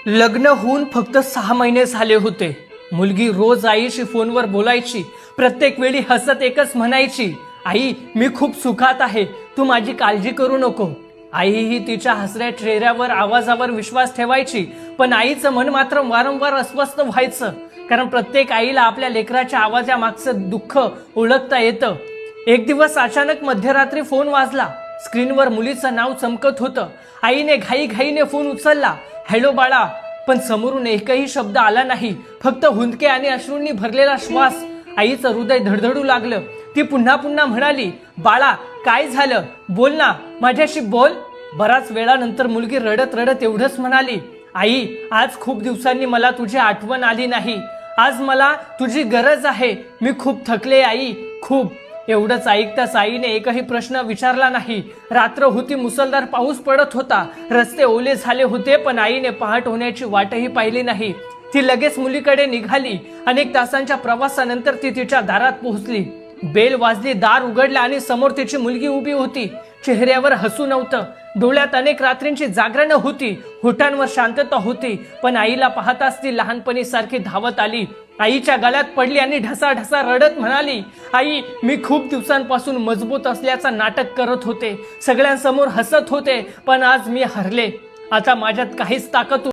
लग्न होऊन फक्त 6 महिने झाले होते। मुलगी रोज आईशी फोनवर बोलायची, प्रत्येक वेळी हसत एकच म्हणायची, आई मी खूप सुखात आहे, तू माझी काळजी करू नको। आईही तिच्या हसऱ्या चेहऱ्यावर आवाजावर विश्वास ठेवायची, पण आईचं मन मात्र वारंवार अस्वस्थ व्हायचं, कारण प्रत्येक आईला आपल्या लेकराच्या आवाजामागचं दुःख ओळखता येतं। एक दिवस अचानक मध्यरात्री फोन वाजला, स्क्रीनवर मुलीचं नाव चमकत होतं। आईने घाईघाईने फोन उचलला, हॅलो बाळा, पण समोरून एकही शब्द आला नाही, फक्त हुंदके आणि अश्रूंनी भरलेला श्वास। आईचं हृदय धडधडू लागलं। ती पुन्हा पुन्हा म्हणाली, बाळा काय झालं, बोल ना, माझ्याशी बोल। बराच वेळानंतर मुलगी रडत रडत एवढंच म्हणाली, आई आज खूप दिवसांनी मला तुझी आठवण आली नाही, आज मला तुझी गरज आहे, मी खूप थकले आई, खूप। एवढंच ऐकताच आईने एकही प्रश्न विचारला नाही। रात्र होती, मुसळधार पाऊस पडत होता, रस्ते ओले झाले होते, पण आईने पहाट होण्याची वाटही पाहिली नाही। ती लगेच मुलीकडे निघाली। अनेक तासांच्या प्रवासानंतर ती तिच्या दारात पोहोचली। बेल वाजली, दार उघडलं आणि समोर तिची मुलगी उभी होती। चेहऱ्यावर हसू नव्हतं, डोळ्यात अनेक रात्रींची जागरणं होती, होठांवर शांतता होती, पण आईला पाहताच ती लहानपणी सारखी धावत आली। आईच्या गळ्यात पडली आणि ढसाढसा रडत म्हणाली, आई मी खूप दिवसांपासून मजबूत असल्याचं नाटक करत होते, सगळ्यांसमोर हसत होते, पण आज मी हरले, आता माझ्यात काहीच ताकद